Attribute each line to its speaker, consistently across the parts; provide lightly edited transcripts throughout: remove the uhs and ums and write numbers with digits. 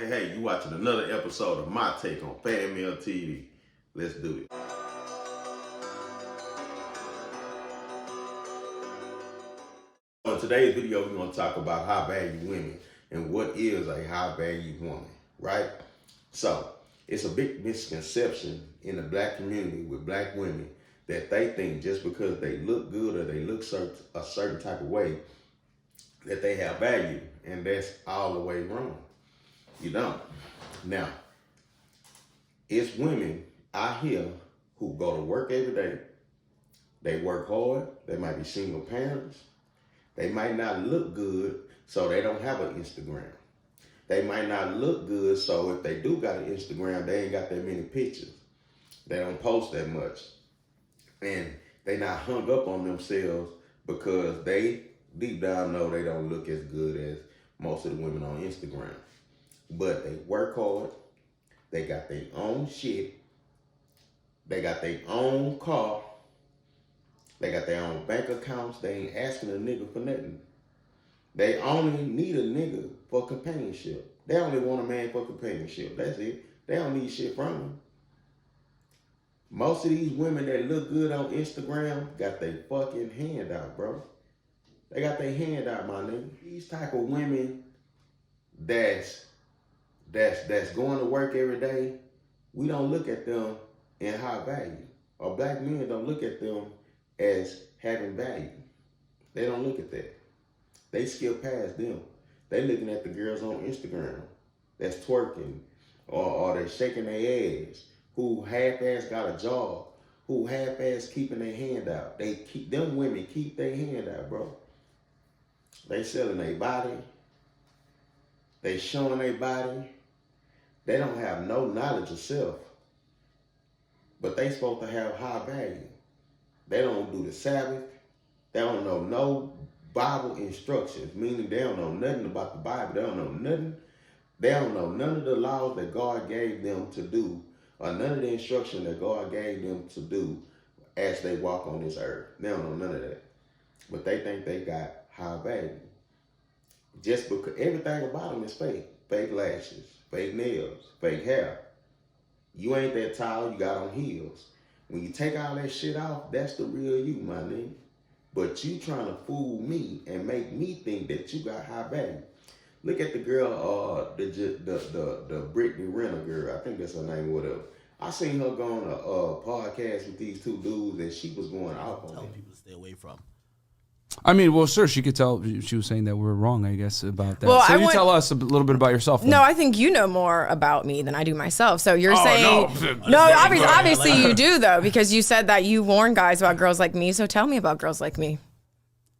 Speaker 1: Hey, you watching another episode of My Take on Fan Mail TV. Let's do it. In today's video, we're going to talk about high value women and what is a high value woman, right? So, it's a big misconception in the black community with black women that they think just because they look good or they look a certain type of way that they have value, and that's all the way wrong. You don't. Now, it's women out here who go to work every day. They work hard. They might be single parents. They might not look good, so they don't have an Instagram. They might not look good, so if they do got an Instagram, they ain't got that many pictures. They don't post that much. And they not hung up on themselves because they deep down know they don't look as good as most of the women on Instagram. But they work hard. They got their own shit. They got their own car. They got their own bank accounts. They ain't asking a nigga for nothing. They only need a nigga for companionship. They only want a man for companionship. That's it. They don't need shit from him. Most of these women that look good on Instagram got their fucking hand out, bro. They got their hand out, my nigga. These type of women that's going to work every day, we don't look at them in high value. Or black men don't look at them as having value. They don't look at that. They skip past them. They looking at the girls on Instagram that's twerking or they shaking their ass, who half-ass got a job, who half-ass keeping their hand out. Them women keep their hand out, bro. They selling their body. They showing their body. They don't have no knowledge of self. But they supposed to have high value. They don't do the Sabbath. They don't know no Bible instructions, meaning they don't know nothing about the Bible. They don't know nothing. They don't know none of the laws that God gave them to do, or none of the instruction that God gave them to do as they walk on this earth. They don't know none of that. But they think they got high value. Just because everything about them is fake. Fake lashes, fake nails, fake hair. You ain't that tall, you got on heels. When you take all that shit off, that's the real you, my nigga. But you trying to fool me and make me think that you got high value. Look at the girl, the Brittany Renner girl. I think that's her name, whatever. I seen her go on a podcast with these two dudes, and she was going off on
Speaker 2: telling
Speaker 1: them.
Speaker 2: people to stay away from.
Speaker 3: I mean, well, sure, she could tell. She was saying that we're wrong, I guess, about that.
Speaker 4: Well,
Speaker 3: so you tell us a little bit about yourself. Then.
Speaker 4: No, I think you know more about me than I do myself. So you're saying
Speaker 3: no.
Speaker 4: obviously you do though, because you said that you warn guys about girls like me. So tell me about girls like me.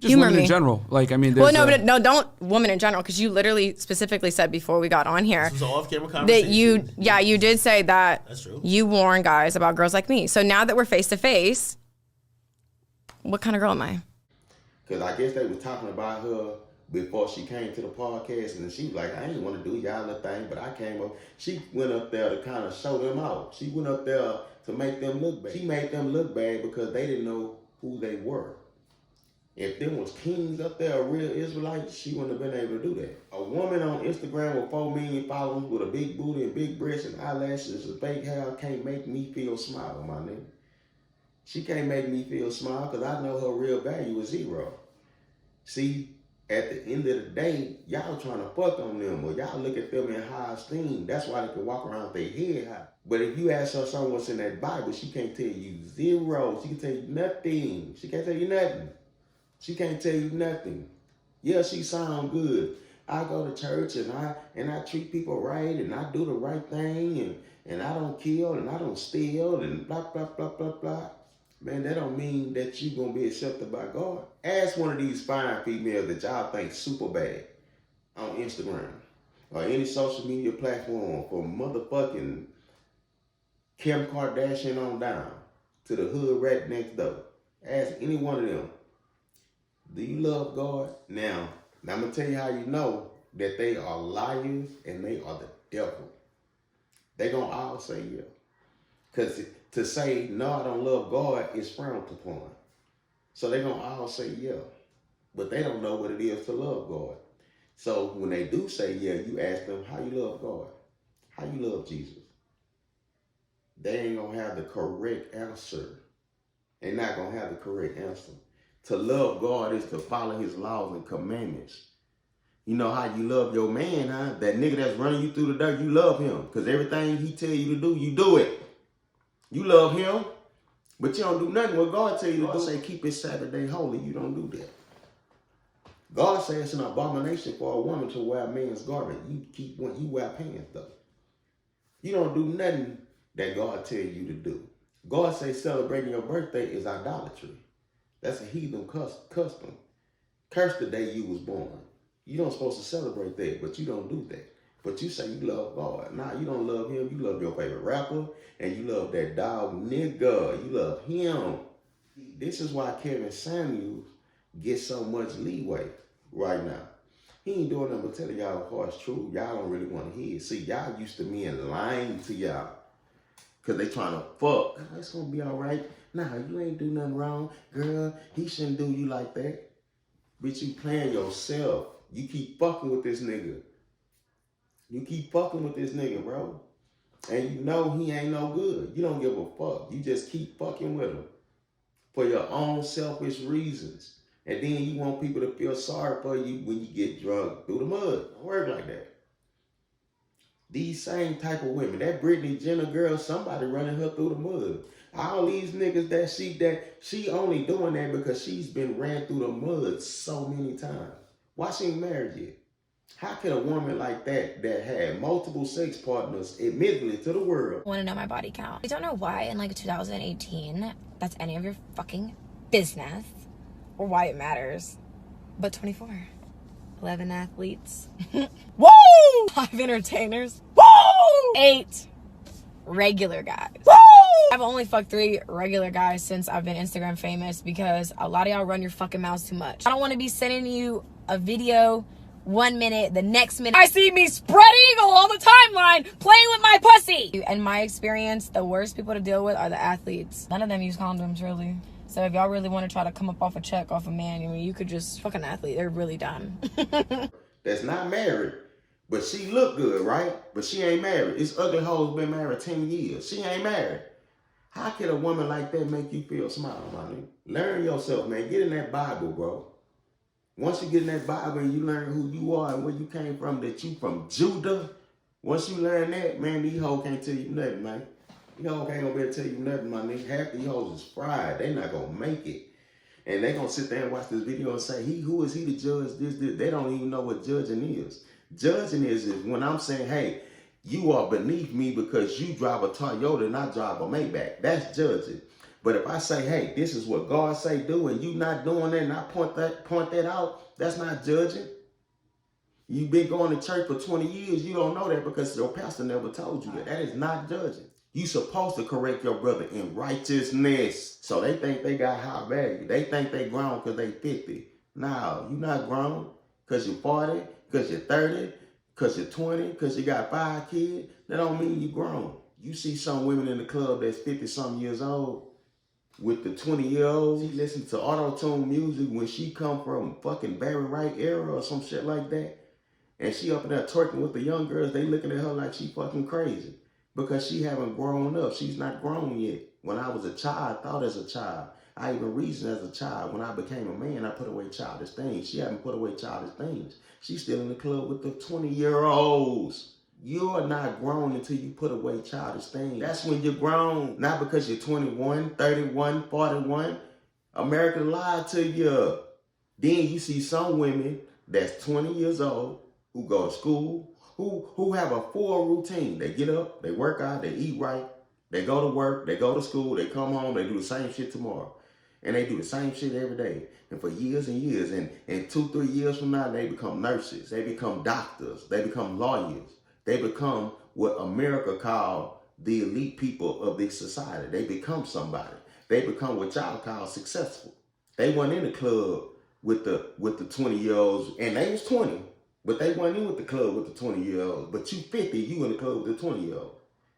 Speaker 3: Just
Speaker 4: Humor
Speaker 3: women
Speaker 4: me.
Speaker 3: in general. Like, I mean,
Speaker 4: Well, no, don't women in general, because you literally specifically said before we got on here
Speaker 2: This was an off-camera conversation.
Speaker 4: that you did say that
Speaker 2: That's true.
Speaker 4: you warn guys about girls like me. So now that we're face to face, what kind of girl am I?
Speaker 1: Because I guess they was talking about her before she came to the podcast, and she was like, I ain't want to do y'all little thing, but I came up. She went up there to kind of show them out. She went up there to make them look bad. She made them look bad because they didn't know who they were. If them was kings up there, real Israelites, she wouldn't have been able to do that. A woman on Instagram with 4 million followers with a big booty and big breasts and eyelashes and fake hair can't make me feel smile, my nigga. She can't make me feel smile because I know her real value is zero. See, at the end of the day, y'all trying to fuck on them or y'all look at them in high esteem. That's why they can walk around with their head high. But if you ask her something what's in that Bible, she can't tell you zero. She can tell you nothing. She can't tell you nothing. She can't tell you nothing. Yeah, she sound good. I go to church and I treat people right and I do the right thing and I don't kill and I don't steal and blah, blah, blah, blah, blah. Man, that don't mean that you gonna be accepted by God. Ask one of these fine females that y'all think super bad on Instagram or any social media platform from motherfucking Kim Kardashian on down to the hood rat next door. Ask any one of them. Do you love God? Now I'm going to tell you how you know that they are liars and they are the devil. They going to all say yeah. Because to say, no, I don't love God is frowned upon. So they going to all say yeah. But they don't know what it is to love God. So when they do say, yeah, you ask them, how you love God? How you love Jesus? They ain't gonna have the correct answer. They're not gonna have the correct answer. To love God is to follow his laws and commandments. You know how you love your man, huh? That nigga that's running you through the dirt, you love him. Because everything he tell you to do, you do it. You love him, but you don't do nothing what God tell you to do. God say keep his Sabbath day holy, you don't do that. God says it's an abomination for a woman to wear a man's garment. You wear pants though. You don't do nothing that God tell you to do. God says celebrating your birthday is idolatry. That's a heathen custom. Curse the day you was born. You don't supposed to celebrate that, but you don't do that. But you say you love God. Nah, you don't love him. You love your favorite rapper, and you love that dog nigga. You love him. This is why Kevin Samuels gets so much leeway right now. He ain't doing nothing but telling y'all the harsh truth. Y'all don't really want to hear it. See, y'all used to men lying to y'all because they trying to fuck. Oh, it's going to be all right. Nah, you ain't do nothing wrong. Girl, he shouldn't do you like that. Bitch, you playing yourself. You keep fucking with this nigga. You keep fucking with this nigga, bro. And you know he ain't no good. You don't give a fuck. You just keep fucking with him for your own selfish reasons. And then you want people to feel sorry for you when you get drugged through the mud. Don't work like that. These same type of women, that Brittany Jenner girl, somebody running her through the mud. All these niggas that she only doing that because she's been ran through the mud so many times. Why she ain't married yet? How can a woman like that had multiple sex partners, admittedly to the world,
Speaker 2: want to know my body count? I don't know why in like 2018 that's any of your fucking business or why it matters. But 24. 11 athletes. Woo! 5 entertainers. Woo! 8 regular guys. Woo! I've only fucked 3 regular guys since I've been Instagram famous because a lot of y'all run your fucking mouths too much. I don't want to be sending you a video 1 minute, the next minute I see me spread eagle on the timeline playing with my pussy. In my experience, the worst people to deal with are the athletes. None of them use condoms, really. So if y'all really want to try to come up off a check off a man, I mean, you could just fuck an athlete. They're really dumb.
Speaker 1: that's not married, but she look good, right? But she ain't married. This ugly hoe's been married 10 years. She ain't married. How can a woman like that make you feel small, my nigga? Learn yourself, man. Get in that Bible, bro. Once you get in that Bible and you learn who you are and where you came from, that you from Judah, once you learn that, man, these hoes can't tell you nothing, man. These hoes ain't gonna be able to tell you nothing, my nigga. Half these hoes is fried. They not gonna make it. And they gonna sit there and watch this video and say, who is he to judge this? They don't even know what judging is. Judging is when I'm saying, hey, you are beneath me because you drive a Toyota and I drive a Maybach. That's judging. But if I say, hey, this is what God say do, and you not doing that, and I point that out, that's not judging. You've been going to church for 20 years, you don't know that because your pastor never told you that. That is not judging. You supposed to correct your brother in righteousness. So they think they got high value. They think they grown because they 50. No, you not grown because you're 40, because you're 30, because you're 20, because you got 5 kids. That don't mean you grown. You see some women in the club that's 50-something years old, with the 20-year-olds, she listen to auto-tune music when she come from fucking Barry Wright era or some shit like that. And she up in there twerking with the young girls, they looking at her like she fucking crazy. Because she haven't grown up. She's not grown yet. When I was a child, I thought as a child. I even reasoned as a child. When I became a man, I put away childish things. She haven't put away childish things. She's still in the club with the 20-year-olds. You're not grown until you put away childish things. That's when you're grown. Not because you're 21, 31, 41. America lied to you. Then you see some women that's 20 years old who go to school, who have a full routine. They get up, they work out, they eat right, they go to work, they go to school, they come home, they do the same shit tomorrow. And they do the same shit every day. And for years and years. And 2-3 years from now, they become nurses. They become doctors. They become lawyers. They become what America called the elite people of this society. They become somebody. They become what y'all call successful. They went in the club with the 20-year-olds, and they was 20, but they went in with the club with the 20-year-olds. But you 50, you in the club with the 20-year-old.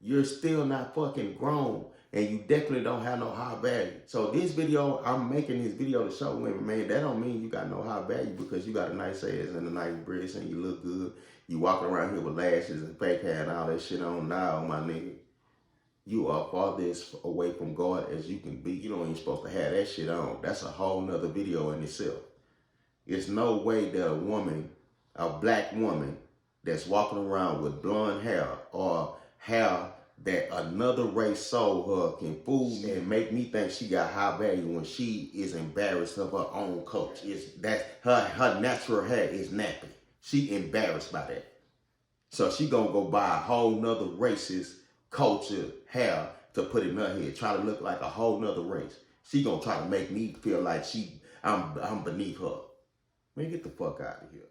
Speaker 1: You're still not fucking grown. and you definitely don't have no high value. So this video, I'm making this video to show women, man, that don't mean you got no high value because you got a nice ass and a nice breast and you look good. You walking around here with lashes and fake hair and all that shit on now, my nigga. You are farthest away from God as you can be. You don't even supposed to have that shit on. That's a whole nother video in itself. There's no way that a woman, a black woman, that's walking around with blonde hair or hair that another race sold her can fool me and make me think she got high value when she is embarrassed of her own culture. That her natural hair is nappy. She embarrassed by that. So she gonna go buy a whole nother racist culture hair to put in her head, try to look like a whole nother race. She gonna try to make me feel like I'm beneath her. Man, get the fuck out of here.